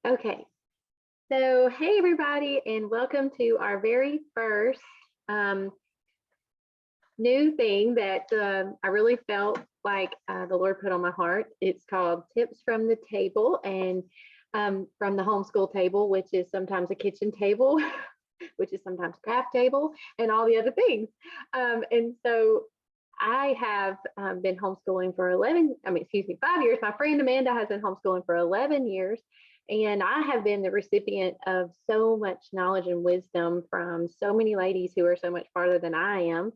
Okay, so hey everybody, and welcome to our very first um, new thing that I really felt like the Lord put on my heart. It's called Tips from the Table and from the homeschool table, which is sometimes a kitchen table, which is sometimes craft table, and all the other things. And so I have been homeschooling for 5 years. My friend Amanda has been homeschooling for 11 years. And I have been the recipient of so much knowledge and wisdom from so many ladies who are so much farther than I am.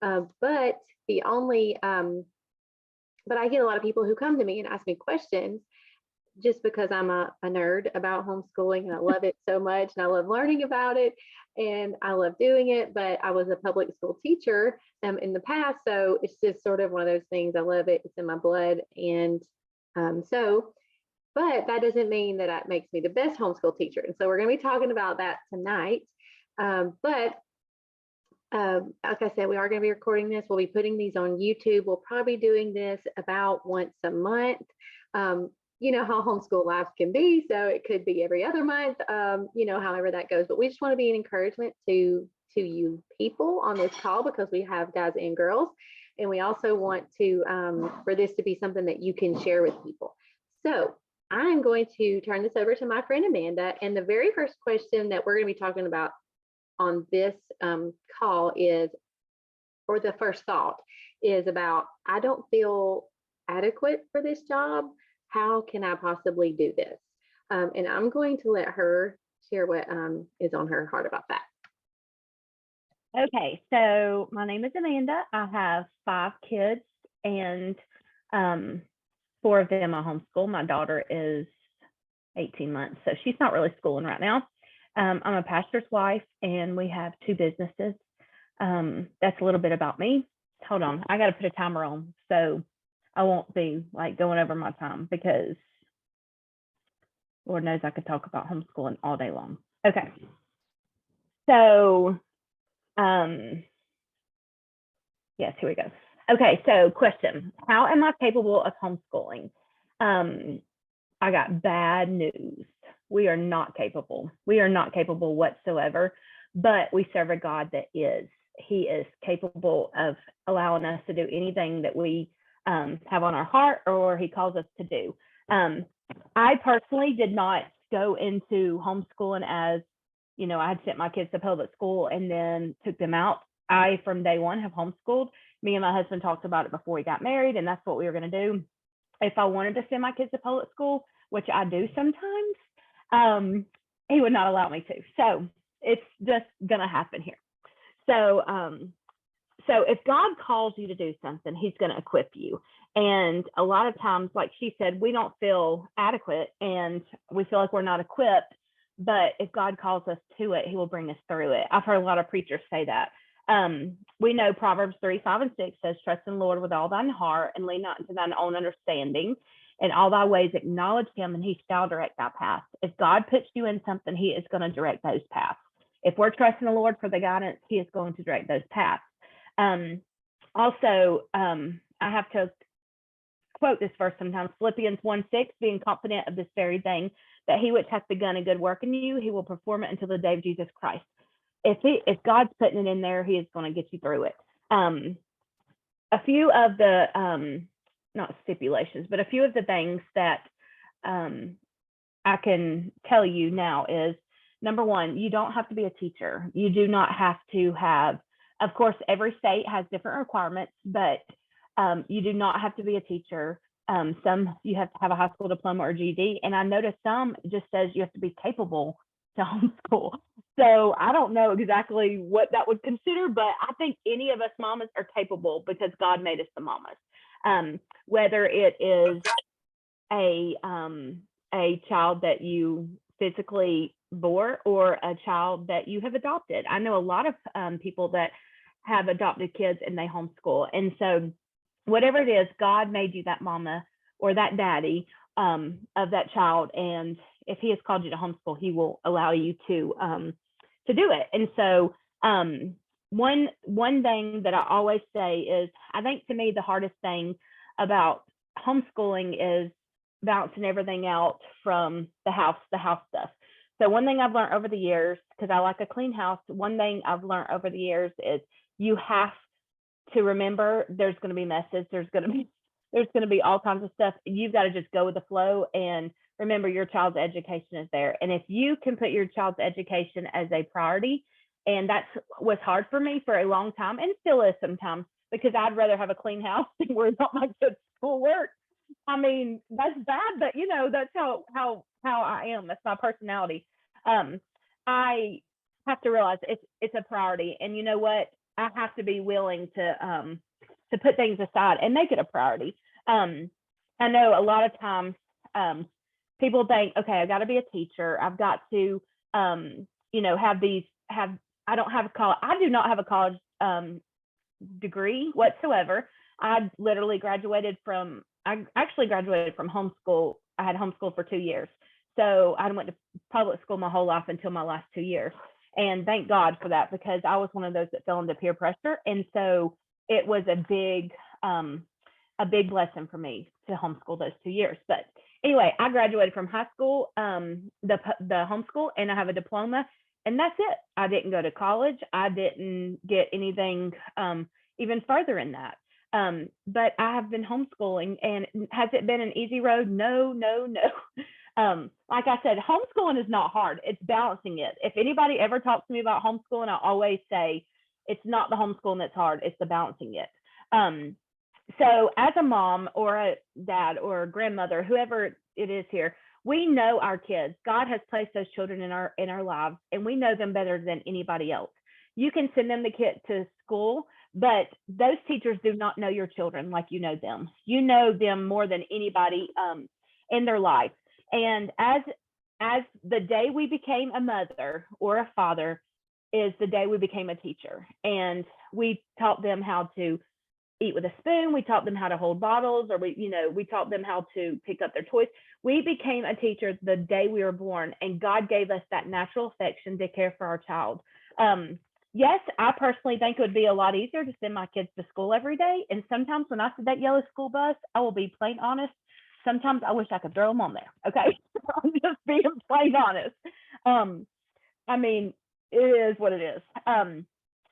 But the only, but I get a lot of people who come to me and ask me questions just because I'm a nerd about homeschooling and I love it so much and I love learning about it and I love doing it. But I was a public school teacher in the past. So it's just sort of one of those things. I love it. It's in my blood. And but that doesn't mean that it makes me the best homeschool teacher. And so we're going to be talking about that tonight. Like I said, we are going to be recording this. We'll be putting these on YouTube. We'll probably be doing this about once a month. You know how homeschool lives can be. So it could be every other month, however that goes. But we just want to be an encouragement to you people on this call because we have guys and girls. And we also want to, for this to be something that you can share with people. So I'm going to turn this over to my friend Amanda. And the very first question that we're going to be talking about on this call is, or the first thought is about, I don't feel adequate for this job. How can I possibly do this? And I'm going to let her share what is on her heart about that. Okay, so my name is Amanda. I have 5 kids and 4 of them I homeschool. My daughter is 18 months, so she's not really schooling right now. I'm a pastor's wife and we have 2 businesses. That's a little bit about me. Hold on, I got to put a timer on so I won't be like going over my time because Lord knows I could talk about homeschooling all day long. Okay, so yes, here we go. Okay, so question, how am I capable of homeschooling? I got bad news. We are not capable. We are not capable whatsoever, but we serve a God that is. He is capable of allowing us to do anything that we have on our heart or he calls us to do. I personally did not go into homeschooling as, you know, I had sent my kids to public school and then took them out. I, from day one, have homeschooled. Me and my husband talked about it before we got married, and that's what we were going to do. If I wanted to send my kids to public school, which I do sometimes, he would not allow me to. So it's just going to happen here. So if God calls you to do something, he's going to equip you. And a lot of times, like she said, we don't feel adequate and we feel like we're not equipped. But if God calls us to it, he will bring us through it. I've heard a lot of preachers say that. We know Proverbs 3:5-6 says, trust in the Lord with all thine heart and lean not into thine own understanding. In all thy ways acknowledge him and he shall direct thy path. If God puts you in something, he is going to direct those paths. If we're trusting the Lord for the guidance, he is going to direct those paths. Also, I have to quote this verse sometimes, Philippians 1:6, being confident of this very thing, that he which hath begun a good work in you, he will perform it until the day of Jesus Christ. If God's putting it in there, he is going to get you through it. A few of the, not stipulations, but a few of the things that I can tell you now is, number one, you don't have to be a teacher. You do not have to have, of course, every state has different requirements, but you do not have to be a teacher. Some you have to have a high school diploma or GED, and I noticed some just says you have to be capable to homeschool. So I don't know exactly what that would consider, but I think any of us mamas are capable because God made us the mamas. Whether it is a child that you physically bore or a child that you have adopted. I know a lot of people that have adopted kids and they homeschool. And so whatever it is, God made you that mama or that daddy of that child. And if he has called you to homeschool, he will allow you to do it. And so one thing that I always say is, I think to me the hardest thing about homeschooling is bouncing everything out from the house stuff. So one thing I've learned over the years, because I like a clean house, one thing I've learned over the years is you have to remember there's going to be messes. There's going to be all kinds of stuff. You've got to just go with the flow and remember your child's education is there. And if you can put your child's education as a priority, and that's was hard for me for a long time and still is sometimes, because I'd rather have a clean house than worry about my kids' schoolwork. I mean, that's bad, but that's how I am. That's my personality. I have to realize it's a priority, and you know what? I have to be willing to put things aside and make it a priority. I know a lot of times people think, okay, I've got to be a teacher. I've got to I don't have a college. I do not have a college degree whatsoever. I actually graduated from homeschool. I had homeschool for 2 years. So I went to public school my whole life until my last 2 years. And thank God for that, because I was one of those that fell into peer pressure. And so it was a big lesson for me to homeschool those 2 years. But anyway, I graduated from high school, the homeschool, and I have a diploma, and that's it. I didn't go to college. I didn't get anything even further in that. But I have been homeschooling, and has it been an easy road? No. Like I said, homeschooling is not hard. It's balancing it. If anybody ever talks to me about homeschooling, I always say it's not the homeschooling that's hard. It's the balancing it. So as a mom or a dad or a grandmother, whoever it is here, we know our kids. God has placed those children in our lives, and we know them better than anybody else. You can send them to school, but those teachers do not know your children like you know them. You know them more than anybody in their life. And as the day we became a mother or a father is the day we became a teacher. And we taught them how to eat with a spoon. We taught them how to hold bottles, or we taught them how to pick up their toys. We became a teacher the day we were born, and God gave us that natural affection to care for our child. Yes, I personally think it would be a lot easier to send my kids to school every day. And sometimes when I see that yellow school bus, I will be plain honest. Sometimes I wish I could throw them on there. Okay. I'm just being plain honest. I mean, it is what it is.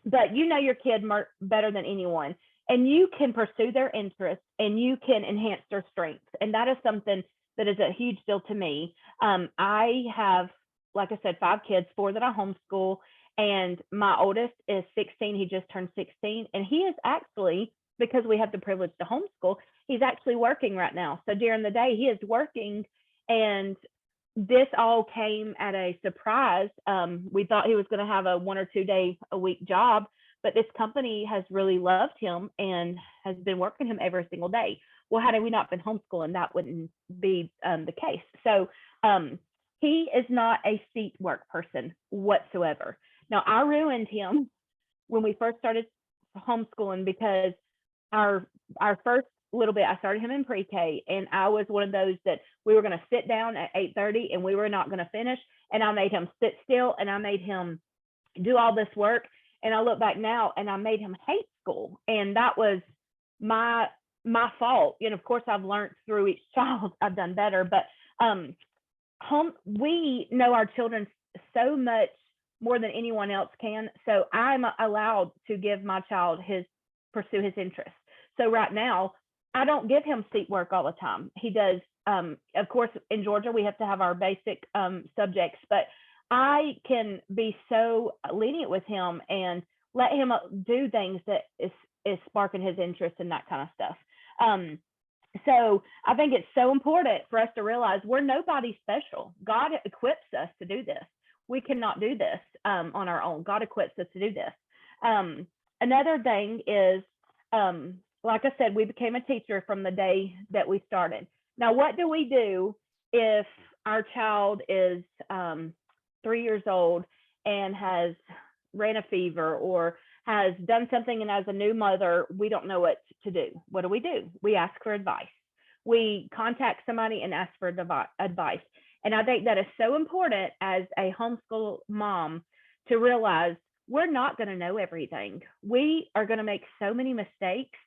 But you know your kid better than anyone, and you can pursue their interests and you can enhance their strengths. And that is something that is a huge deal to me. I have, like I said, 5 kids, 4 that I homeschool. And my oldest is 16. He just turned 16. And he is actually, because we have the privilege to homeschool, he's actually working right now. So during the day, he is working. And this all came at a surprise. We thought he was going to have a 1 or 2 day a week job, but this company has really loved him and has been working him every single day. Well, had we not been homeschooling, that wouldn't be the case. So he is not a seat work person whatsoever. Now, I ruined him when we first started homeschooling, because our first little bit, I started him in pre-K, and I was one of those that we were going to sit down at 8:30 and we were not going to finish. And I made him sit still, and I made him do all this work. And I look back now, and I made him hate school. And that was my fault. And of course, I've learned through each child, I've done better. But we know our children so much more than anyone else can. So I'm allowed to give my child pursue his interests. So right now, I don't give him seat work all the time. He does. Of course, in Georgia, we have to have our basic subjects, but I can be so lenient with him and let him do things that is sparking his interest and that kind of stuff. So I think it's so important for us to realize we're nobody special. God equips us to do this. We cannot do this on our own. God equips us to do this. Another thing is, like I said, we became a teacher from the day that we started. Now, what do we do if our child is 3 years old and has ran a fever or has done something, and as a new mother, we don't know what to do? What do? We ask for advice. We contact somebody and ask for advice. And I think that is so important as a homeschool mom to realize we're not going to know everything. We are going to make so many mistakes.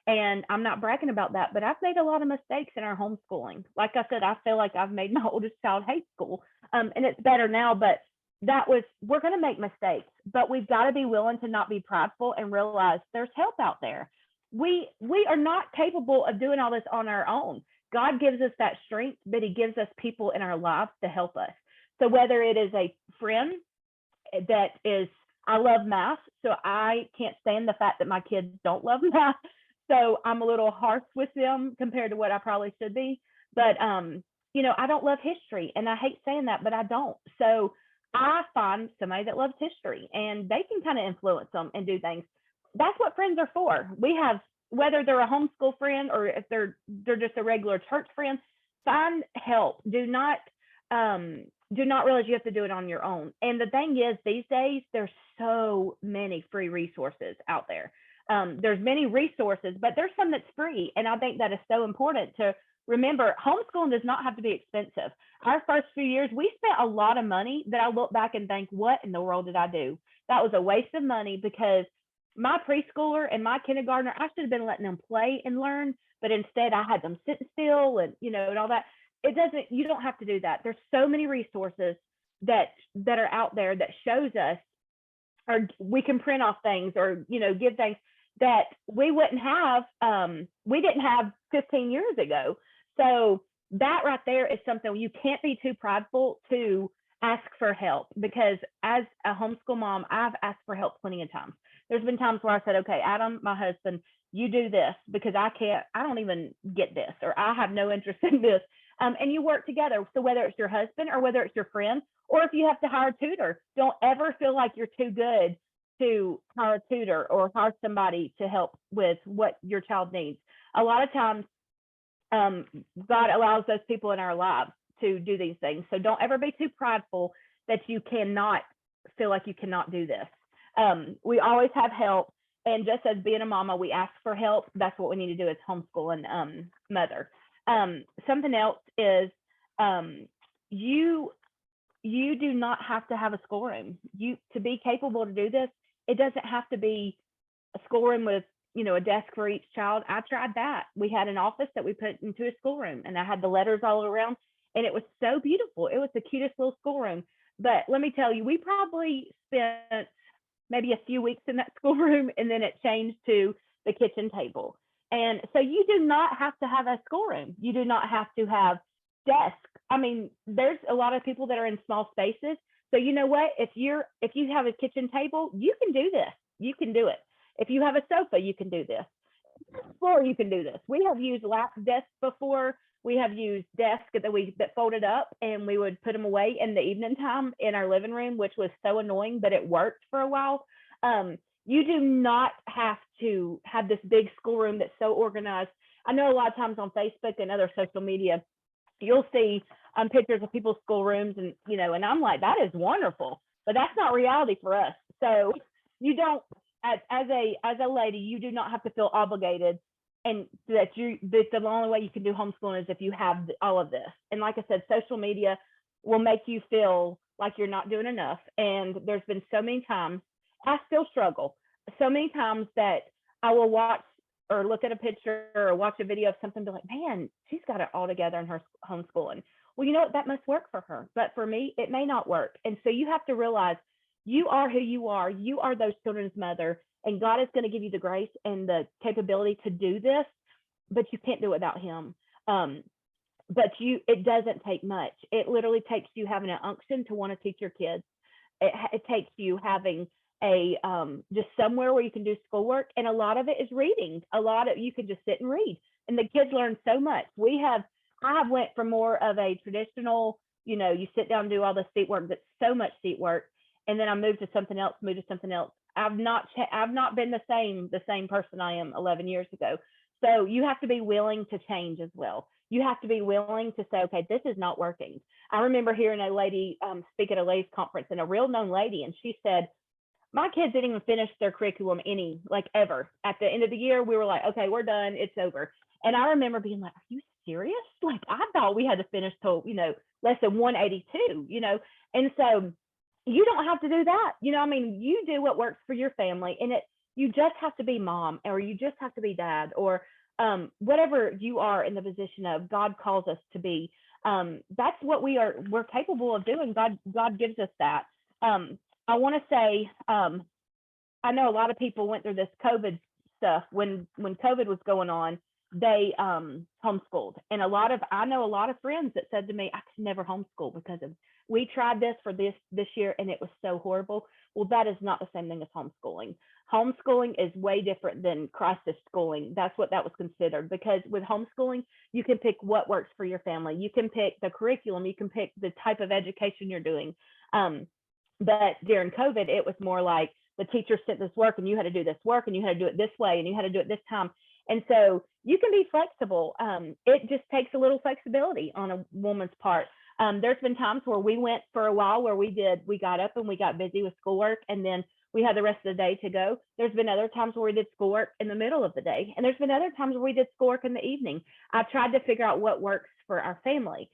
And I'm not bragging about that, but I've made a lot of mistakes in our homeschooling. Like I said, I feel like I've made my oldest child hate school, and it's better now, but we're going to make mistakes, but we've got to be willing to not be prideful and realize there's help out there. We are not capable of doing all this on our own. God gives us that strength, but he gives us people in our lives to help us. So whether it is a friend that is, I love math, so I can't stand the fact that my kids don't love math. So I'm a little harsh with them compared to what I probably should be. But I don't love history, and I hate saying that, but I don't. So I find somebody that loves history, and they can kind of influence them and do things. That's what friends are for. We have, whether they're a homeschool friend or if they're just a regular church friend, find help. Do not realize you have to do it on your own. And the thing is, these days there's so many free resources out there. There's many resources, but there's some that's free, and I think that is so important to remember. Homeschooling does not have to be expensive. Our first few years, we spent a lot of money that I look back and think, what in the world did I do? That was a waste of money, because my preschooler and my kindergartner, I should have been letting them play and learn, but instead I had them sitting still and, and all that. You don't have to do that. There's so many resources that are out there that shows us, or we can print off things or, give things that we wouldn't have, we didn't have 15 years ago. So that right there is something you can't be too prideful to ask for help, because as a homeschool mom, I've asked for help plenty of times. There's been times where I said, okay, Adam, my husband, you do this because I don't even get this, or I have no interest in this. And you work together. So whether it's your husband or whether it's your friend, or if you have to hire a tutor, don't ever feel like you're too good to hire a tutor or hire somebody to help with what your child needs. A lot of times, God allows those people in our lives to do these things. So don't ever be too prideful that you cannot feel like you cannot do this. We always have help. And just as being a mama, we ask for help. That's what we need to do as homeschooling mother. Something else is you do not have to have a schoolroom. To be capable to do this, it doesn't have to be a schoolroom with a desk for each child. I tried that. We had an office that we put into a schoolroom, and I had the letters all around, and it was so beautiful. It was the cutest little schoolroom. But let me tell you, we probably spent maybe a few weeks in that schoolroom, and then it changed to the kitchen table. And so you do not have to have a schoolroom. You do not have to have desks. I mean, there's a lot of people that are in small spaces. So you know what? If you have a kitchen table, you can do this. You can do it. If you have a sofa, you can do this. Floor, you can do this. We have used lap desks before. We have used desks that folded up, and we would put them away in the evening time in our living room, which was so annoying, but it worked for a while. You do not have to have this big schoolroom that's so organized. I know a lot of times on Facebook and other social media, you'll see pictures of people's schoolrooms, and and I'm like, that is wonderful, but that's not reality for us. So you don't, as a lady, you do not have to feel obligated, and that the only way you can do homeschooling is if you have all of this. And like I said, social media will make you feel like you're not doing enough. And there's been so many times, I still struggle, so many times that I will watch or look at a picture or watch a video of something, be like, man, she's got it all together in her homeschooling. Well, you know what? That must work for her, but for me, it may not work. And so you have to realize you are who you are. You are those children's mother, and God is going to give you the grace and the capability to do this, but you can't do it without him. But it doesn't take much. It literally takes you having an unction to want to teach your kids. It takes you having just somewhere where you can do schoolwork, and a lot of it is reading. You can just sit and read, and the kids learn so much. I have went from more of a traditional, you sit down and do all the seat work. That's so much seat work, and then I moved to something else. I've not been the same person I am 11 years ago. So you have to be willing to change as well. You have to be willing to say, okay, this is not working. I remember hearing a lady speak at a ladies conference, and a real known lady, and she said, my kids didn't even finish their curriculum ever. At the end of the year, we were like, okay, we're done. It's over. And I remember being like, are you serious? Like, I thought we had to finish till, lesson 182, And so you don't have to do that. You do what works for your family. And you just have to be mom, or you just have to be dad, or whatever you are in the position of, God calls us to be. That's what we're capable of doing. God gives us that. I want to say, I know a lot of people went through this COVID stuff when COVID was going on. They homeschooled, and I know a lot of friends that said to me, I could never homeschool because of, we tried this for this year and it was so horrible. Well, that is not the same thing as homeschooling. Homeschooling is way different than crisis schooling. That's what that was considered, because with homeschooling, you can pick what works for your family. You can pick the curriculum. You can pick the type of education you're doing. But during COVID, it was more like the teacher sent this work and you had to do this work and you had to do it this way and you had to do it this time. And so you can be flexible. It just takes a little flexibility on a woman's part. There's been times where we went for a while where we got up and we got busy with schoolwork, and then we had the rest of the day to go. There's been other times where we did schoolwork in the middle of the day, and there's been other times where we did schoolwork in the evening. I tried to figure out what works for our family.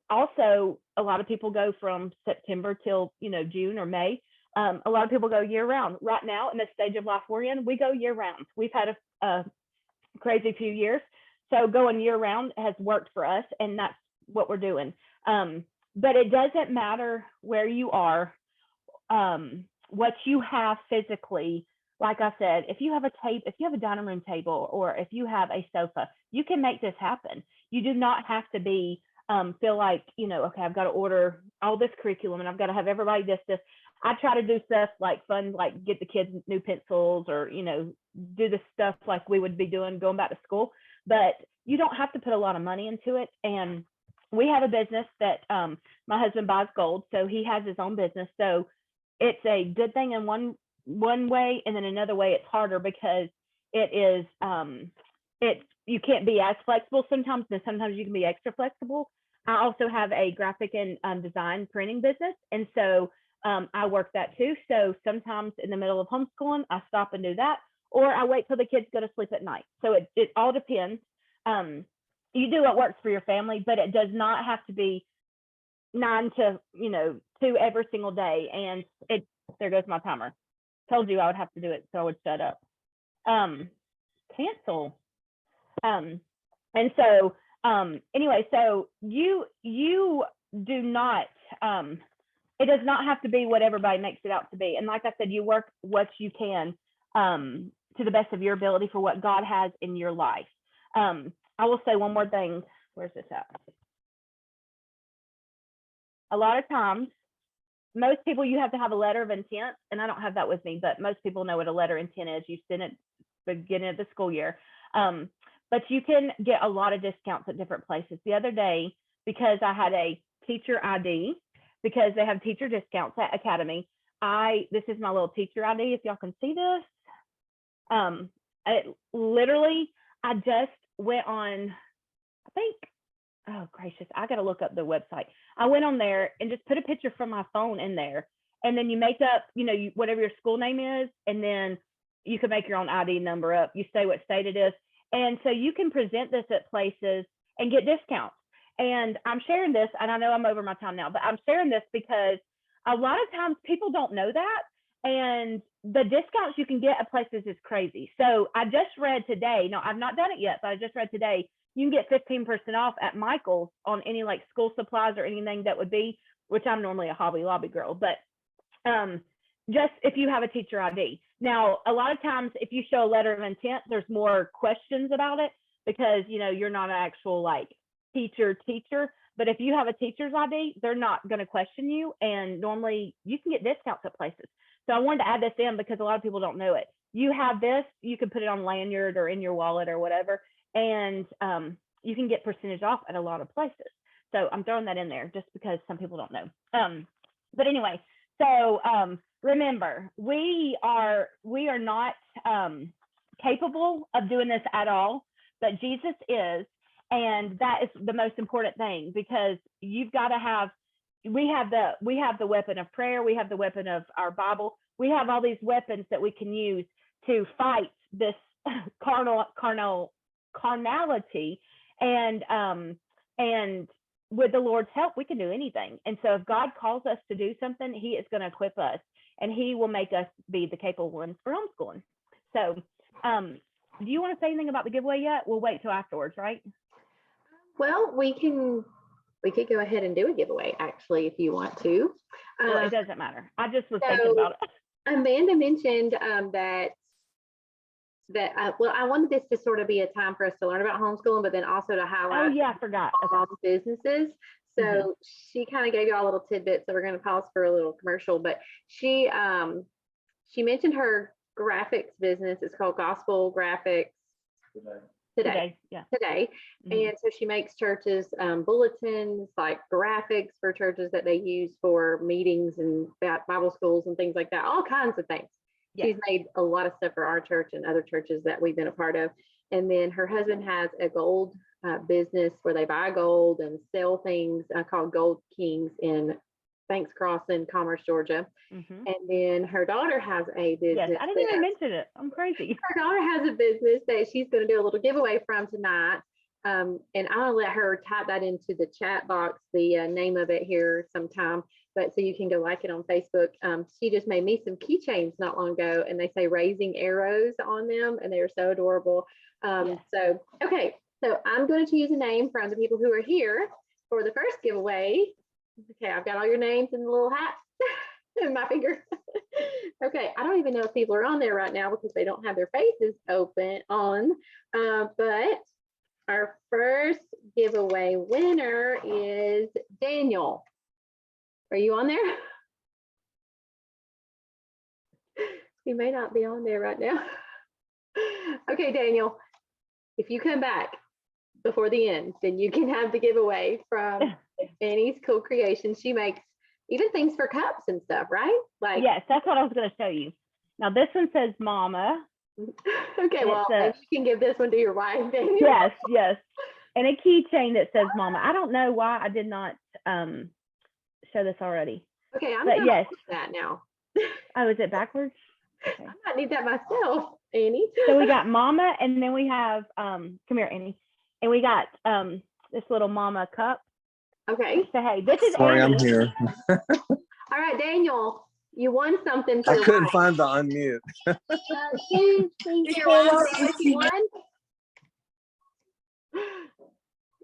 Also, a lot of people go from September till June or May. A lot of people go year round. Right now, in the stage of life we're in, we go year round. We've had a crazy few years, so going year round has worked for us, and that's what we're doing. But it doesn't matter where you are, what you have physically. Like I said, if you have a dining room table, or if you have a sofa, you can make this happen. You do not have to be feel like, okay, I've got to order all this curriculum and I've got to have everybody this. I try to do stuff like fun, like get the kids new pencils, or do the stuff like we would be doing going back to school. But you don't have to put a lot of money into it. And we have a business that my husband buys gold, so he has his own business. So it's a good thing in one way, and then another way it's harder, because it is you can't be as flexible sometimes, and sometimes you can be extra flexible. I also have a graphic and design printing business, and so I work that too. So sometimes in the middle of homeschooling, I stop and do that, or I wait till the kids go to sleep at night. So it all depends. You do what works for your family, but it does not have to be 9 to 2 every single day. And there goes my timer. Told you I would have to do it, so I would shut up. Cancel. And so anyway, so you do not. It does not have to be what everybody makes it out to be. And like I said, you work what you can to the best of your ability for what God has in your life. I will say one more thing. Where's this at? A lot of times, most people, you have to have a letter of intent, and I don't have that with me, but most people know what a letter of intent is. You send it at the beginning of the school year. But you can get a lot of discounts at different places. The other day, because I had a teacher ID, because they have teacher discounts at Academy, this is my little teacher ID, if y'all can see this. I just went on, I think, oh gracious, I gotta look up the website. I went on there and just put a picture from my phone in there, and then you make up, whatever your school name is, and then you can make your own ID number up. You say what state it is, and so you can present this at places and get discounts. And I'm sharing this, and I know I'm over my time now, but I'm sharing this because a lot of times people don't know that, and the discounts you can get at places is crazy. So I just read today, no, I've not done it yet, but I just read today, you can get 15% off at Michael's on any like school supplies or anything that would be, which I'm normally a Hobby Lobby girl, but just if you have a teacher ID. Now, a lot of times if you show a letter of intent, there's more questions about it, because you're not an actual like teacher, but if you have a teacher's ID, they're not going to question you, and normally you can get discounts at places. So I wanted to add this in because a lot of people don't know it. You have this, you can put it on lanyard or in your wallet or whatever, and you can get percentage off at a lot of places. So I'm throwing that in there just because some people don't know. But anyway, so remember, we are not capable of doing this at all, but Jesus is, and that is the most important thing, because you've got to have. We have the weapon of prayer. We have the weapon of our Bible. We have all these weapons that we can use to fight this carnality, and with the Lord's help, we can do anything. And so if God calls us to do something, he is going to equip us, and he will make us be the capable ones for homeschooling. So, do you want to say anything about the giveaway yet? We'll wait till afterwards, right? Well, we could go ahead and do a giveaway actually if you want to. Well, it doesn't matter. I just was thinking about it. Amanda mentioned well, I wanted this to sort of be a time for us to learn about homeschooling, but then also to Oh highlight yeah, I forgot. Okay. businesses. So she kind of gave you all little tidbits. So we're going to pause for a little commercial, but she mentioned her graphics business. It's called Gospel Graphics today. Yeah. Today. And so she makes churches bulletins, like graphics for churches that they use for meetings and Bible schools and things like that, all kinds of things. Yeah. She's made a lot of stuff for our church and other churches that we've been a part of. And then her husband has a gold business where they buy gold and sell things called Gold Kings in Banks Crossing, Commerce, Georgia. And then her daughter has a business. Yes, I didn't even mention it. I'm crazy. Her daughter has a business that she's going to do a little giveaway from tonight. And I'm going to let her type that into the chat box, the name of it here sometime. But so you can go like it on Facebook. She just made me some keychains not long ago, and they say raising arrows on them, and they're so adorable. So, okay, so I'm going to choose a name from the people who are here for the first giveaway. Okay, I've got all your names in the little hat in my finger. Okay, I don't even know if people are on there right now because they don't have their faces open on. But our first giveaway winner is Daniel. Are you on there? He may not be on there right now. Okay, Daniel, if you come back before the end, then you can have the giveaway from Annie's Cool Creations. She makes even things for cups and stuff, right? Like, yes, that's what I was going to show you. Now this one says Mama. Okay, well, maybe you can give this one to your wife, Daniel. Yes. And a keychain that says Mama. I don't know why I did not show this already. Okay, I'm going to put that now. Oh, is it backwards? Okay. I might need that myself, Annie. So we got Mama, and then we have come here, Annie, and we got this little Mama cup. Okay. So hey, this is Sorry, Annie. I'm here. All right, Daniel, you won something. I couldn't find the unmute. You won.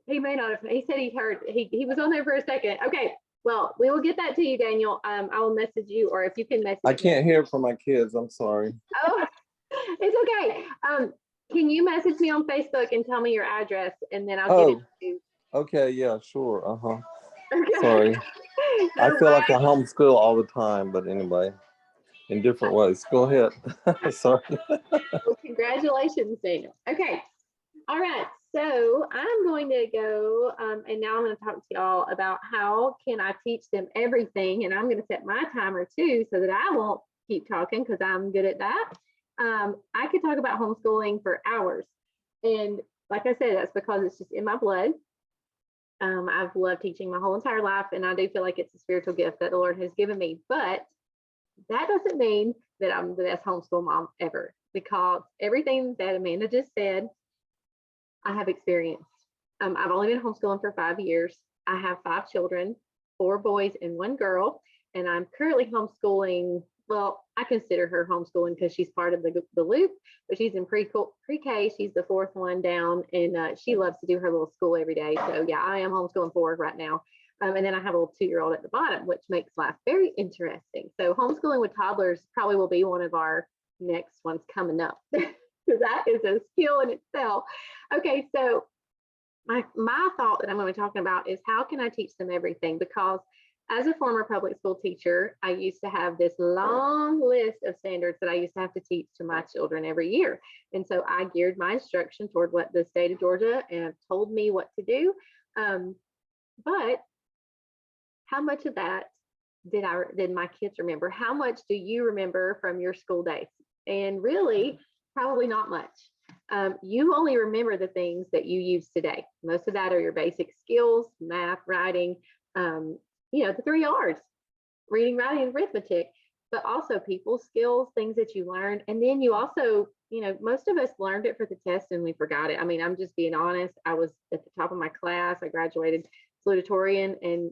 He may not have. He said he heard. He was on there for a second. Okay. Well, we will get that to you, Daniel. I will message you, or if you can message. I can't hear from my kids. I'm sorry. Oh, it's okay. Can you message me on Facebook and tell me your address, and then I'll get it to you. Okay. Yeah. Sure. Okay. Sorry. I feel like I homeschool all the time, but anyway, in different ways. Go ahead. Sorry. Well, congratulations, Daniel. Okay. All right. So I'm going to go, and now I'm going to talk to y'all about how can I teach them everything. And I'm going to set my timer too, so that I won't keep talking because I'm good at that. I could talk about homeschooling for hours. And like I said, that's because it's just in my blood. I've loved teaching my whole entire life, and I do feel like it's a spiritual gift that the Lord has given me. But that doesn't mean that I'm the best homeschool mom ever, because everything that Amanda just said, I have experienced. I've only been homeschooling for 5 years. I have 5 children, 4 boys and 1 girl, and I'm currently homeschooling. Well, I consider her homeschooling because she's part of the loop, but she's in pre-K. She's the 4th one down, and she loves to do her little school every day. So yeah, I am homeschooling 4 right now. And then I have a little 2-year-old at the bottom, which makes life very interesting. So homeschooling with toddlers probably will be one of our next ones coming up. That is a skill in itself. Okay, so my thought that I'm going to be talking about is how can I teach them everything? Because as a former public school teacher, I used to have this long list of standards that I used to have to teach to my children every year. And so I geared my instruction toward what the state of Georgia told me what to do. But how much of that did my kids remember? How much do you remember from your school days? And really, probably not much. You only remember the things that you use today. Most of that are your basic skills, math, writing, the 3 R's, reading, writing, and arithmetic, but also people skills, things that you learned. And then you also, most of us learned it for the test and we forgot it. I mean, I'm just being honest. I was at the top of my class. I graduated salutatorian, and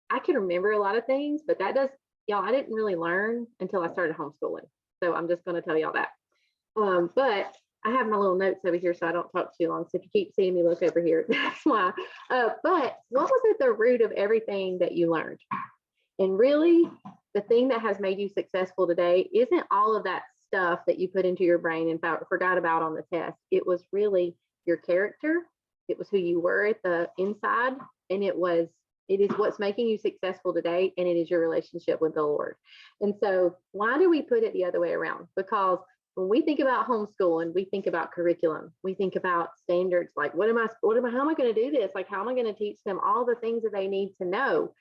I can remember a lot of things, but I didn't really learn until I started homeschooling. So I'm just going to tell y'all that. But I have my little notes over here so I don't talk too long. So if you keep seeing me look over here, that's why. But what was at the root of everything that you learned? And really, the thing that has made you successful today isn't all of that stuff that you put into your brain and forgot about on the test. It was really your character. It was who you were at the inside, and it is what's making you successful today, and it is your relationship with the Lord. And so, why do we put it the other way around? Because when we think about homeschooling, we think about curriculum, we think about standards, like how am I going to do this? Like, how am I going to teach them all the things that they need to know?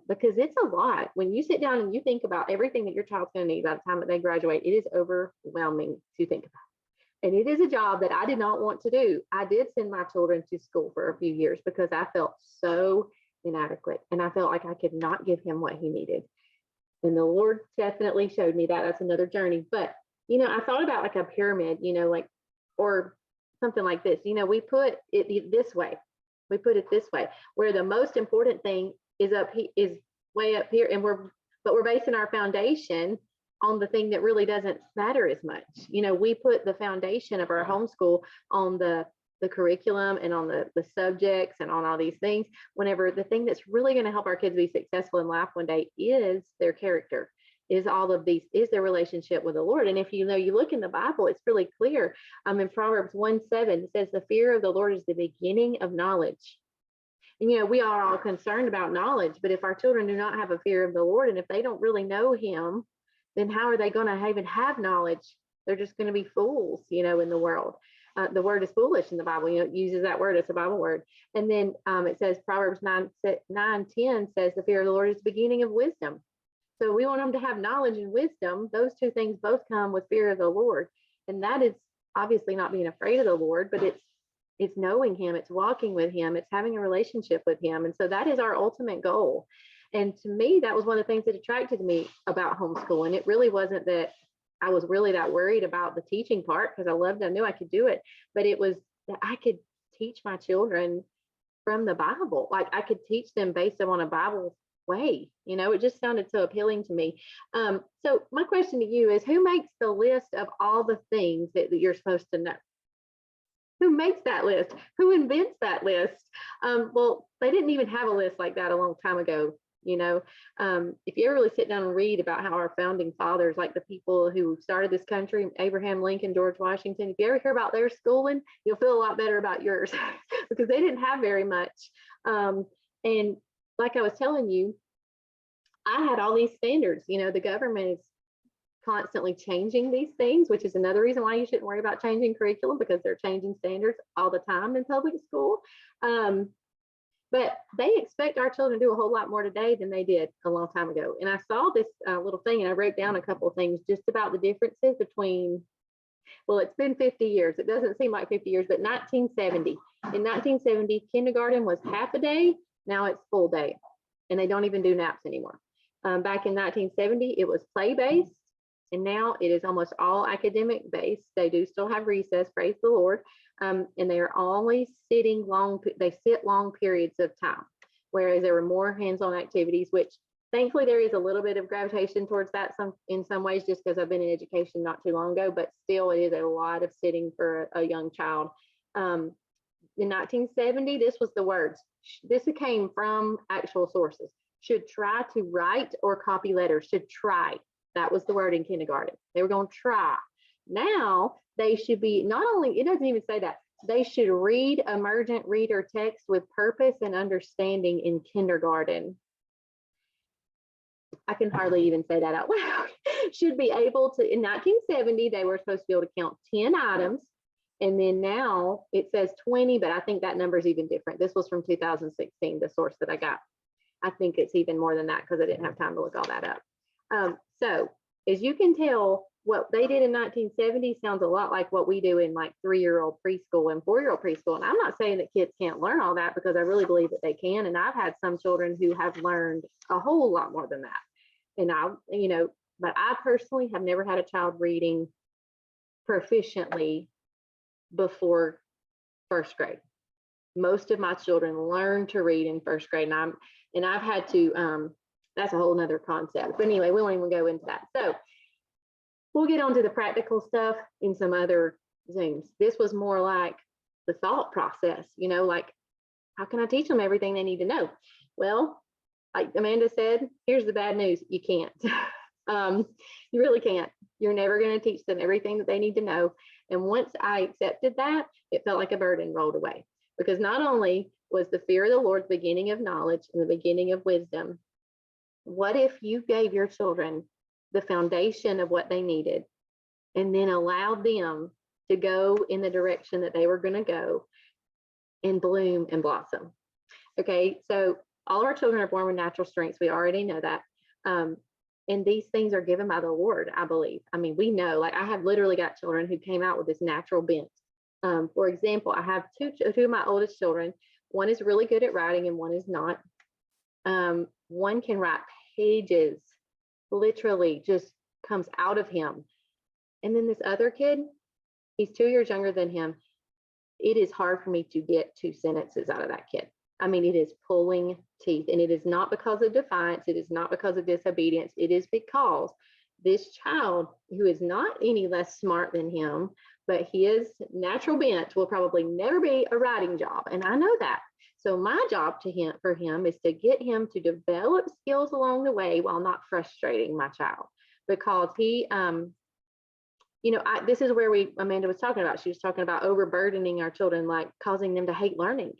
Because it's a lot. When you sit down and you think about everything that your child's going to need by the time that they graduate, it is overwhelming to think about. And it is a job that I did not want to do. I did send my children to school for a few years because I felt so inadequate and I felt like I could not give him what he needed. And the Lord definitely showed me that. That's another journey. But, I thought about like a pyramid, or something like this. We put it this way. We put it this way, where the most important thing is way up here, and we're basing our foundation on the thing that really doesn't matter as much. We put the foundation of our homeschool on the curriculum and on the subjects and on all these things, whenever the thing that's really going to help our kids be successful in life one day is their character, is their relationship with the Lord. And if you look in the Bible, it's really clear. In Proverbs 1:7, it says, the fear of the Lord is the beginning of knowledge. And, we are all concerned about knowledge, but if our children do not have a fear of the Lord, and if they don't really know him, then how are they going to even have knowledge? They're just going to be fools, in the world. The word is foolish in the Bible. It uses that word. It's a Bible word. And then it says Proverbs 9:10 says the fear of the Lord is the beginning of wisdom. So we want them to have knowledge and wisdom. Those two things both come with fear of the Lord. And that is obviously not being afraid of the Lord, but it's knowing him, it's walking with him, it's having a relationship with him. And so that is our ultimate goal. And to me, that was one of the things that attracted me about homeschooling. It really wasn't that I was really that worried about the teaching part, because I knew I could do it, but it was that I could teach my children from the Bible. Like I could teach them based on a Bible way. It just sounded so appealing to me. So my question to you is, who makes the list of all the things that you're supposed to know? Who makes that list? Who invents that list? Well, they didn't even have a list like that a long time ago. If you ever really sit down and read about how our founding fathers, like the people who started this country, Abraham Lincoln, George Washington, if you ever hear about their schooling, you'll feel a lot better about yours because they didn't have very much. And like I was telling you, I had all these standards. The government is constantly changing these things, which is another reason why you shouldn't worry about changing curriculum, because they're changing standards all the time in public school. But they expect our children to do a whole lot more today than they did a long time ago. And I saw this little thing, and I wrote down a couple of things just about the differences between, well, it's been 50 years. It doesn't seem like 50 years, but 1970. In 1970, kindergarten was half a day. Now it's full day, and they don't even do naps anymore. Back in 1970, it was play-based, and now it is almost all academic based. They do still have recess, praise the Lord. And they are only sitting they sit long periods of time, whereas there were more hands-on activities, which thankfully there is a little bit of gravitation towards that in some ways, just because I've been in education not too long ago, but still it is a lot of sitting for a young child. In 1970, this was the words. This came from actual sources. Should try to write or copy letters, should try. That was the word in kindergarten. They were going to try. Now they should be, not only, it doesn't even say that, they should read emergent reader text with purpose and understanding in kindergarten. I can hardly even say that out loud. Should be able to, in 1970, they were supposed to be able to count 10 items. And then now it says 20, but I think that number is even different. This was from 2016, the source that I got. I think it's even more than that because I didn't have time to look all that up. So as you can tell, what they did in 1970 sounds a lot like what we do in like 3-year-old preschool and 4-year-old preschool. And I'm not saying that kids can't learn all that, because I really believe that they can. And I've had some children who have learned a whole lot more than that. And but I personally have never had a child reading proficiently before first grade. Most of my children learn to read in first grade, and I've had to, that's a whole nother concept. But anyway, we won't even go into that. So We'll get on to the practical stuff in some other Zooms. This was more like the thought process, like, how can I teach them everything they need to know? Well, like Amanda said, here's the bad news. You can't. You really can't. You're never going to teach them everything that they need to know. And once I accepted that, it felt like a burden rolled away, because not only was the fear of the Lord the beginning of knowledge and the beginning of wisdom, what if you gave your children the foundation of what they needed and then allowed them to go in the direction that they were going to go and bloom and blossom? Okay, so all of our children are born with natural strengths. We already know that. And these things are given by the Lord, I believe. I mean, we know, like, I have literally got children who came out with this natural bent. For example, I have two of my oldest children. One is really good at writing and one is not. One can write pages, literally just comes out of him. And then this other kid, he's 2 years younger than him. It is hard for me to get 2 sentences out of that kid. I mean, it is pulling teeth, and it is not because of defiance. It is not because of disobedience. It is because this child, who is not any less smart than him, but his natural bent will probably never be a writing job. And I know that. So my job for him is to get him to develop skills along the way while not frustrating my child, because he, this is where Amanda was talking about. She was talking about overburdening our children, like causing them to hate learning.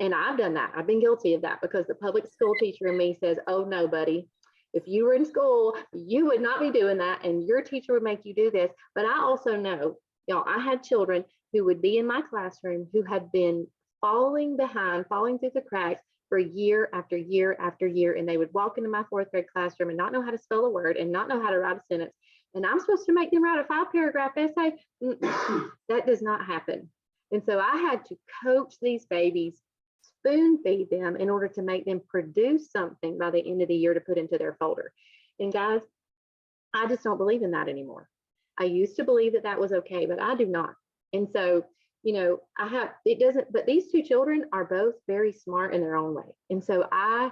And I've done that. I've been guilty of that, because the public school teacher in me says, oh no, buddy, if you were in school, you would not be doing that. And your teacher would make you do this. But I also know, I had children who would be in my classroom who had been falling through the cracks for year after year after year. And they would walk into my 4th grade classroom and not know how to spell a word and not know how to write a sentence. And I'm supposed to make them write a 5-paragraph essay. That does not happen. And so I had to coach these babies, spoon feed them in order to make them produce something by the end of the year to put into their folder. And guys, I just don't believe in that anymore. I used to believe that that was okay, but I do not. And so, but these 2 children are both very smart in their own way. And so I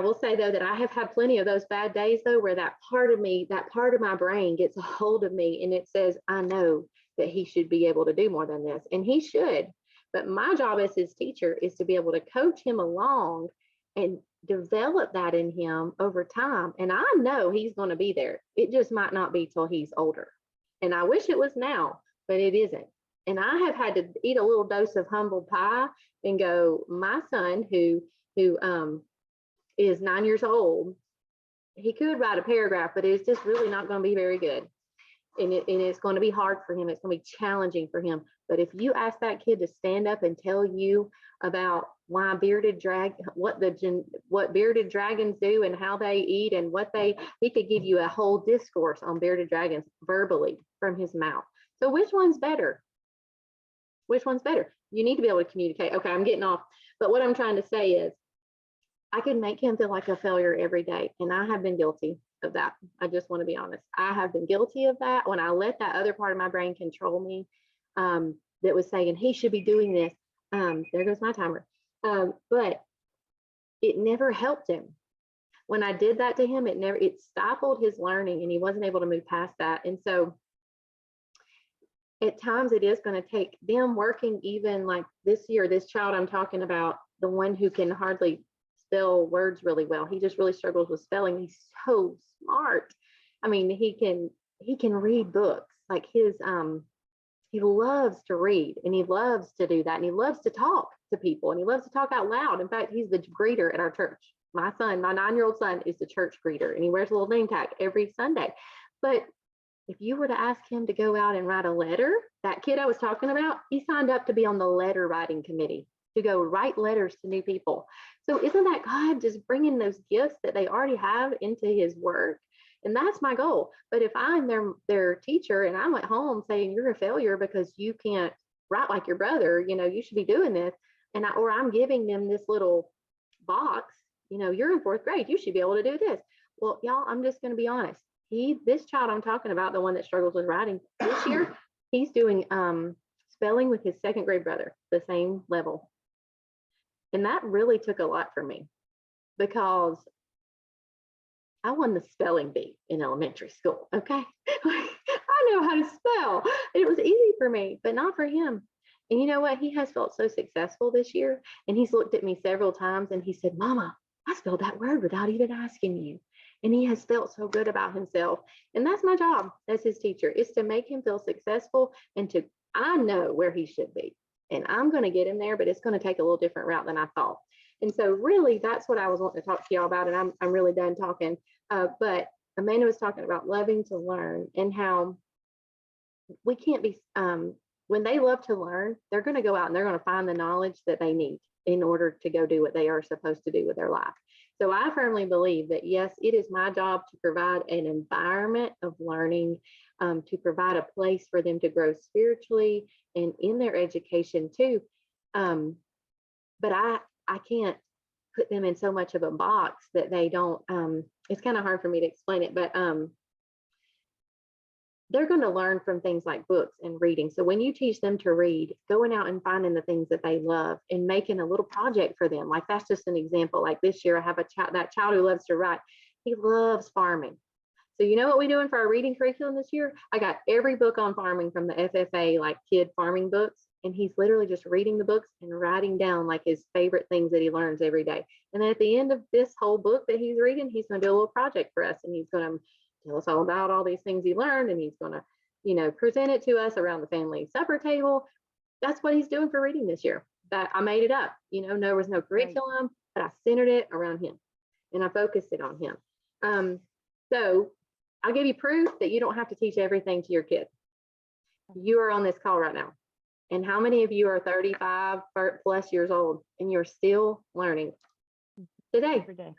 will say, though, that I have had plenty of those bad days, though, where that part of my brain gets a hold of me and it says, I know that he should be able to do more than this, and he should. But my job as his teacher is to be able to coach him along and develop that in him over time. And I know he's going to be there. It just might not be till he's older. And I wish it was now, but it isn't. And I have had to eat a little dose of humble pie and go, my son, who is 9 years old, he could write a paragraph, but it's just really not going to be very good. And it's going to be hard for him. It's going to be challenging for him. But if you ask that kid to stand up and tell you about why what bearded dragons do and how they eat and he could give you a whole discourse on bearded dragons verbally from his mouth. So which one's better? Which one's better? You need to be able to communicate. Okay, I'm getting off. But what I'm trying to say is, I could make him feel like a failure every day. And I have been guilty of that. I just want to be honest. I have been guilty of that when I let that other part of my brain control me, that was saying he should be doing this. There goes my timer. But it never helped him. When I did that to him, it stifled his learning, and he wasn't able to move past that. And so at times it is going to take them working, even like this year, this child I'm talking about, the one who can hardly spell words really well. He just really struggles with spelling. He's so smart. I mean, he can read books. Like he loves to read, and he loves to do that, and he loves to talk to people, and he loves to talk out loud. In fact, he's the greeter at our church. My 9-year-old son, is the church greeter, and he wears a little name tag every Sunday. But if you were to ask him to go out and write a letter, that kid I was talking about, he signed up to be on the letter writing committee, to go write letters to new people. So isn't that God just bringing those gifts that they already have into his work? And that's my goal. But if I'm their teacher and I'm at home saying you're a failure because you can't write like your brother, you should be doing this, or I'm giving them this little box, you're in 4th grade, you should be able to do this. Well, y'all, I'm just going to be honest. This child I'm talking about, the one that struggles with writing this year, he's doing spelling with his 2nd grade brother, the same level. And that really took a lot from me, because I won the spelling bee in elementary school. Okay. I know how to spell. It was easy for me, but not for him. And you know what? He has felt so successful this year. And he's looked at me several times and he said, Mama, I spelled that word without even asking you. And he has felt so good about himself. And that's my job as his teacher, is to make him feel successful and to, I know where he should be. And I'm going to get him there, but it's going to take a little different route than I thought. And so really, that's what I was wanting to talk to y'all about. And I'm really done talking. But Amanda was talking about loving to learn and how we can't be, when they love to learn, they're going to go out and they're going to find the knowledge that they need in order to go do what they are supposed to do with their life. So I firmly believe that, yes, it is my job to provide an environment of learning, to provide a place for them to grow spiritually and in their education too. But I can't put them in so much of a box that they don't, it's kind of hard for me to explain it, but they're going to learn from things like books and reading. So when you teach them to read, going out and finding the things that they love and making a little project for them, like that's just an example. Like this year, I have that child who loves to write. He loves farming. So you know what we're doing for our reading curriculum this year? I got every book on farming from the FFA, like kid farming books. And he's literally just reading the books and writing down like his favorite things that he learns every day. And then at the end of this whole book that he's reading, he's going to do a little project for us. And he's going to tell us all about all these things he learned. And he's going to, you know, present it to us around the family supper table. That's what he's doing for reading this year. That I made it up. You know, there was no curriculum, but I centered it around him and I focused it on him. So I'll give you proof that you don't have to teach everything to your kid. You are on this call right now. And how many of you are 35 plus years old and you're still learning today? Every day.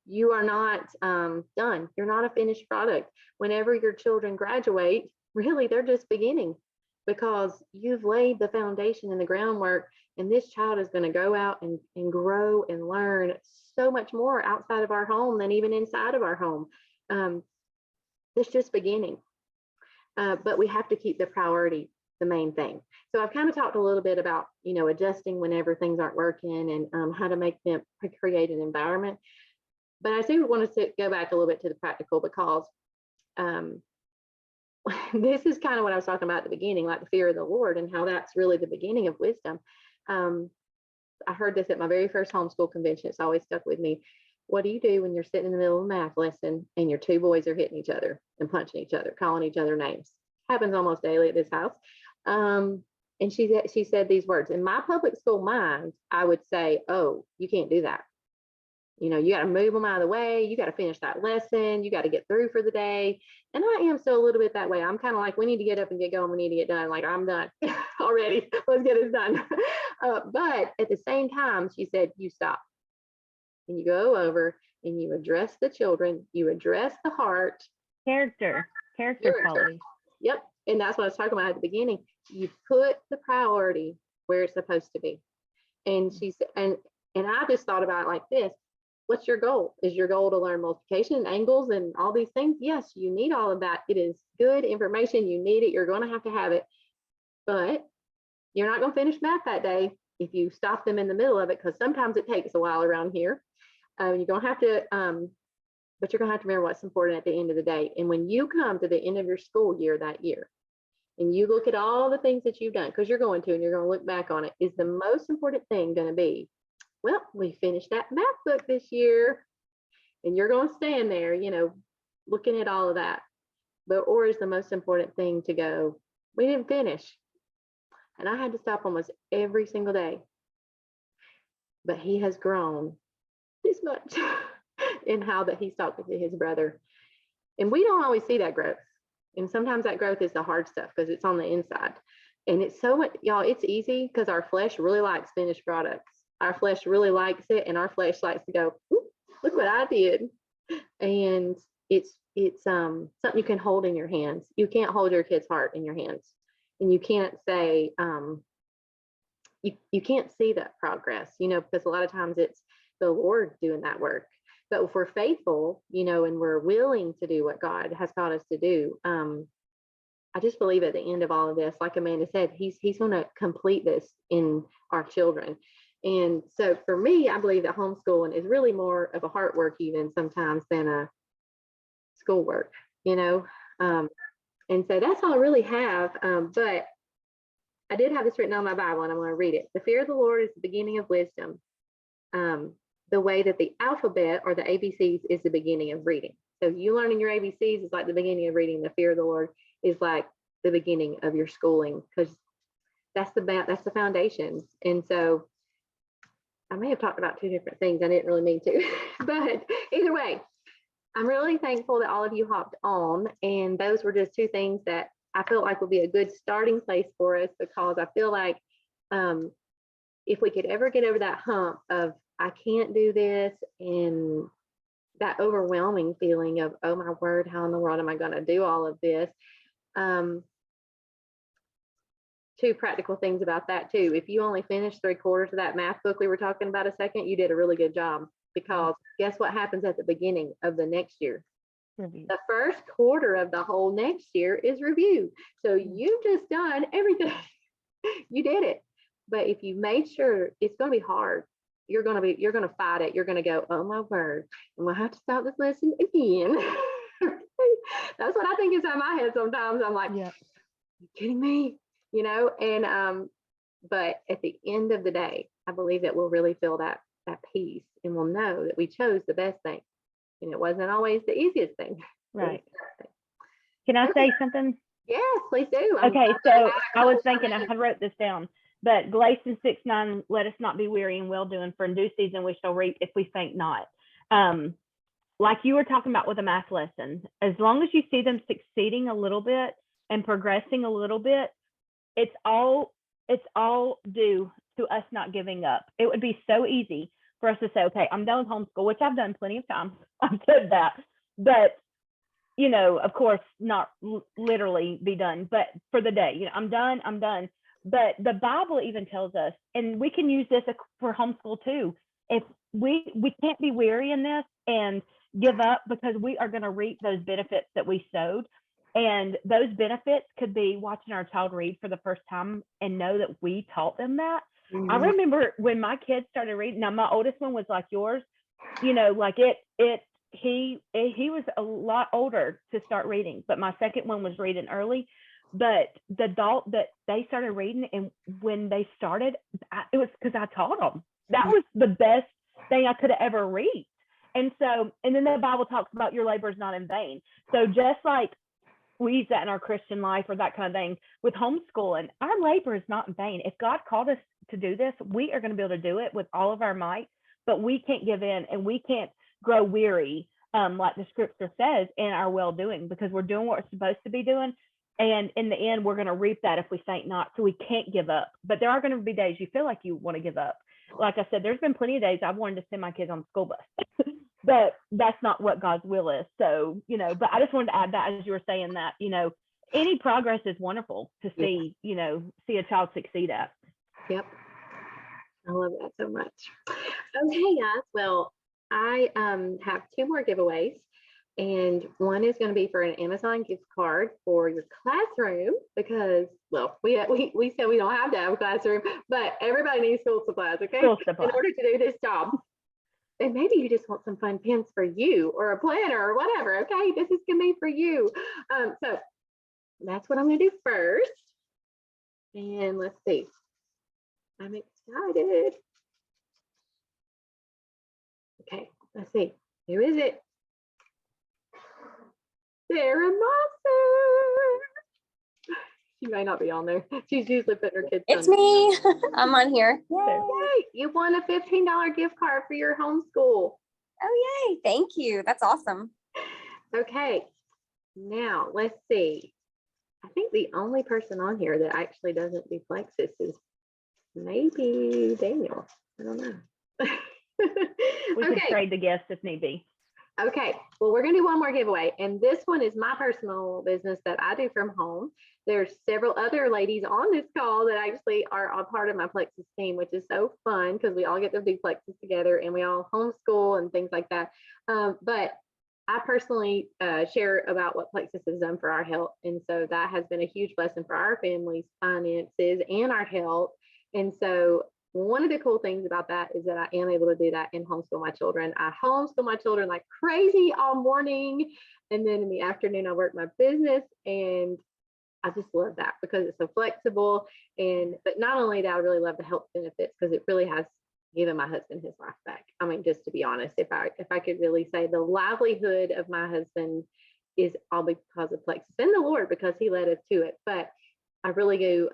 You are not done. You're not a finished product. Whenever your children graduate, really, they're just beginning, because you've laid the foundation and the groundwork, and this child is going to go out and grow and learn so much more outside of our home than even inside of our home. It's just beginning. But we have to keep the priority the main thing. So I've kind of talked a little bit about, you know, adjusting whenever things aren't working and how to make them create an environment. But I do want to go back a little bit to the practical, because this is kind of what I was talking about at the beginning, like the fear of the Lord and how that's really the beginning of wisdom. I heard this at my very first homeschool convention. It's always stuck with me. What do you do when you're sitting in the middle of a math lesson and your two boys are hitting each other and punching each other, calling each other names? Happens almost daily at this house. And she said these words. In my public school mind, I would say, oh, you can't do that. You know, you got to move them out of the way. You got to finish that lesson. You got to get through for the day. And I am still a little bit that way. I'm kind of like, we need to get up and get going. We need to get done. Like, I'm done already. Let's get this done. But at the same time, she said, you stop and you go over and you address the children. You address the heart. Character quality. Yep. And that's what I was talking about at the beginning. You put the priority where it's supposed to be. And she said, and I just thought about it like this. What's your goal? Is your goal to learn multiplication and angles and all these things? Yes, you need all of that. It is good information. You need it. You're going to have it. But you're not going to finish math that day if you stop them in the middle of it, because sometimes it takes a while around here. You're going to have to, but you're going to have to remember what's important at the end of the day. And when you come to the end of your school year that year, and you look at all the things that you've done, because you're going to, and you're going to look back on it, is the most important thing going to be, well, we finished that math book this year, and you're going to stand there, you know, looking at all of that. But, or is the most important thing to go, we didn't finish. And I had to stop almost every single day. But he has grown this much in how that he's talking to his brother. And we don't always see that growth. And sometimes that growth is the hard stuff because it's on the inside. And it's so much, y'all, it's easy because our flesh really likes finished products. Our flesh really likes it, and our flesh likes to go, look what I did. And it's something you can hold in your hands. You can't hold your kid's heart in your hands, and you can't say you can't see that progress, you know, because a lot of times it's the Lord doing that work. But if we're faithful, you know, and we're willing to do what God has called us to do, I just believe at the end of all of this, like Amanda said, he's going to complete this in our children. And so for me, I believe that homeschooling is really more of a heart work even sometimes than a schoolwork, you know. And so that's all I really have. But I did have this written on my Bible, and I'm going to read it. The fear of the Lord is the beginning of wisdom. The way that the alphabet or the ABCs is the beginning of reading. So you learning your ABCs is like the beginning of reading. The fear of the Lord is like the beginning of your schooling, because that's the foundation. And so I may have talked about two different things. I didn't really mean to, but either way, I'm really thankful that all of you hopped on. And those were just two things that I felt like would be a good starting place for us, because I feel like if we could ever get over that hump of I can't do this, and that overwhelming feeling of, oh my word, how in the world am I going to do all of this? Two practical things about that too. If you only finished 3/4 of that math book we were talking about a second, you did a really good job, because guess what happens at the beginning of the next year? Review. The first quarter of the whole next year is review. So you've just done everything. You did it. But if you made sure, it's going to be hard. You're going to fight it. You're going to go, oh my word, I'm going to have to start this lesson again. That's what I think is in my head sometimes. I'm like, Yeah. you kidding me? You know, and but at the end of the day, I believe that we'll really feel that peace, and we'll know that we chose the best thing. And it wasn't always the easiest thing. Right. Can I say something? Yes, please do. Okay, so I was thinking, I wrote this down, but Galatians 6:9, let us not be weary in well doing, for in due season we shall reap if we faint not. Like you were talking about with a math lesson, as long as you see them succeeding a little bit and progressing a little bit, it's all due to us not giving up. It would be so easy for us to say, okay, I'm done with homeschool, which I've done plenty of times. I've said that, but you know, of course, not literally be done, but for the day, you know, I'm done. But the Bible even tells us, and we can use this for homeschool too. If we can't be weary in this and give up, because we are going to reap those benefits that we sowed. And those benefits could be watching our child read for the first time and know that we taught them that. I remember when my kids started reading. Now, my oldest one was like yours, you know, like he was a lot older to start reading, but my second one was reading early. But the adult that they started reading, and when they started, it was because I taught them. That was the best thing I could have ever read. And so, and then the Bible talks about your labor is not in vain. So just like we use that in our Christian life or that kind of thing with homeschooling, our labor is not in vain. If God called us to do this, we are going to be able to do it with all of our might, but we can't give in, and we can't grow weary, like the scripture says, in our well-doing, because we're doing what we're supposed to be doing. And in the end, we're going to reap that if we faint not. So we can't give up. But there are going to be days you feel like you want to give up. Like I said, there's been plenty of days I've wanted to send my kids on the school bus, but that's not what God's will is. So, you know, but I just wanted to add that as you were saying that, you know, any progress is wonderful to see, you know, see a child succeed at. Yep. I love that so much. Okay, guys. Well, I have two more giveaways, and one is going to be for an Amazon gift card for your classroom, because, well, we said we don't have to have a classroom, but everybody needs school supplies, okay? School supplies. In order to do this job. And maybe you just want some fun pens for you, or a planner, or whatever, okay? This is going to be for you. So that's what I'm going to do first. And let's see. I'm excited. Okay, let's see. Who is it? Sarah Mosser. She may not be on there. She's usually putting her kids on. It's me. I'm on here. Yay! You won a $15 gift card for your homeschool. Oh, yay. Thank you. That's awesome. Okay, now let's see. I think the only person on here that actually doesn't do Plexus is maybe Daniel. I don't know. We could trade the guests if need be. Okay, well, we're going to do one more giveaway, and this one is my personal business that I do from home. There's several other ladies on this call that actually are a part of my Plexus team, which is so fun because we all get to do Plexus together and we all homeschool and things like that. But I personally share about what Plexus has done for our health, and so that has been a huge blessing for our family's finances and our health. And so one of the cool things about that is that I am able to do that and homeschool my children. I homeschool my children like crazy all morning. And then in the afternoon, I work my business, and I just love that because it's so flexible. But not only that, I really love the health benefits because it really has given my husband his life back. I mean, just to be honest, if I could really say the livelihood of my husband is all because of Plexus and the Lord, because he led us to it. But I really do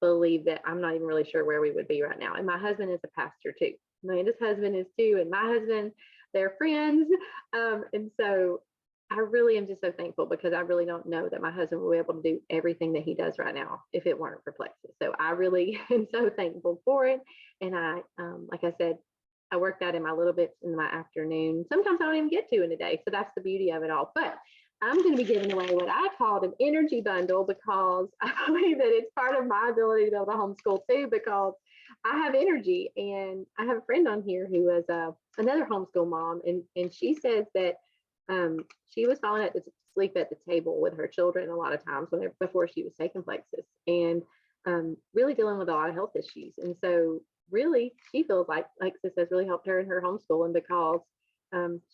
believe that I'm not even really sure where we would be right now. And my husband is a pastor too. Amanda's husband is too, and my husband, they're friends. And so I really am just so thankful because I really don't know that my husband will be able to do everything that he does right now if it weren't for Plexus. So I really am so thankful for it. And I, like I said, I work that in my little bits in my afternoon. Sometimes I don't even get to in a day. So that's the beauty of it all. But I'm going to be giving away what I called an energy bundle because I believe that it's part of my ability to be able to homeschool too, because I have energy. And I have a friend on here who is another homeschool mom, and she says that she was falling to sleep at the table with her children a lot of times before she was taking Plexus, and really dealing with a lot of health issues. And so really she feels like Plexus has really helped her in her homeschooling because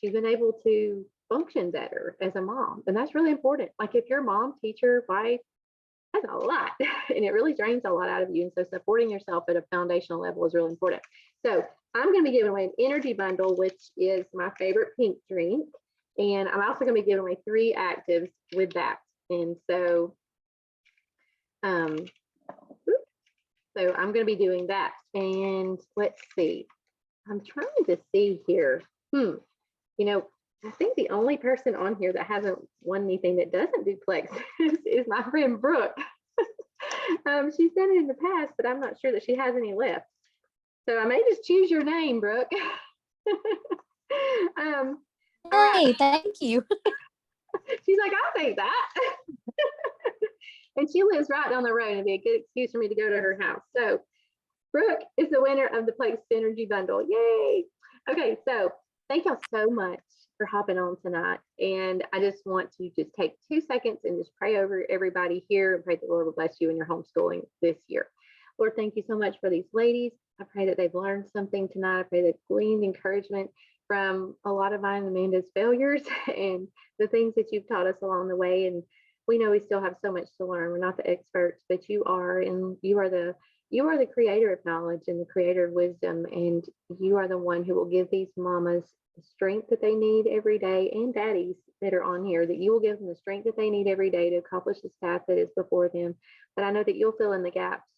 she's been able to function better as a mom. And that's really important. Like if you're a mom, teacher, wife, that's a lot and it really drains a lot out of you. And so supporting yourself at a foundational level is really important. So I'm going to be giving away an energy bundle, which is my favorite pink drink. And I'm also going to be giving away 3 actives with that. And so, I'm going to be doing that. And let's see, I'm trying to see here. You know, I think the only person on here that hasn't won anything that doesn't do Plexus is my friend Brooke. She's done it in the past, but I'm not sure that she has any left. So I may just choose your name, Brooke. All right. Hey, thank you. She's like, I'll take that. And she lives right down the road. It'd be a good excuse for me to go to her house. So Brooke is the winner of the Plexus Energy Bundle. Yay. Okay, so thank y'all so much for hopping on tonight. And I just want to just take 2 seconds and just pray over everybody here and pray that the Lord will bless you in your homeschooling this year. Lord, thank you so much for these ladies. I pray that they've learned something tonight. I pray they've gleaned encouragement from a lot of mine and Amanda's failures and the things that you've taught us along the way. And we know we still have so much to learn. We're not the experts, but you are, and you are the creator of knowledge and the creator of wisdom. And you are the one who will give these mamas the strength that they need every day, and daddies that are on here, that you will give them the strength that they need every day to accomplish the task that is before them. But I know that you'll fill in the gaps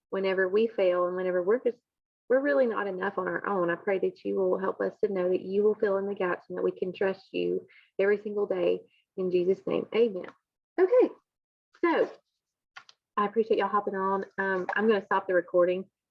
whenever we fail and whenever we're really not enough on our own. I pray that you will help us to know that you will fill in the gaps and that we can trust you every single day. In Jesus' name, amen. Okay, so I appreciate y'all hopping on. I'm going to stop the recording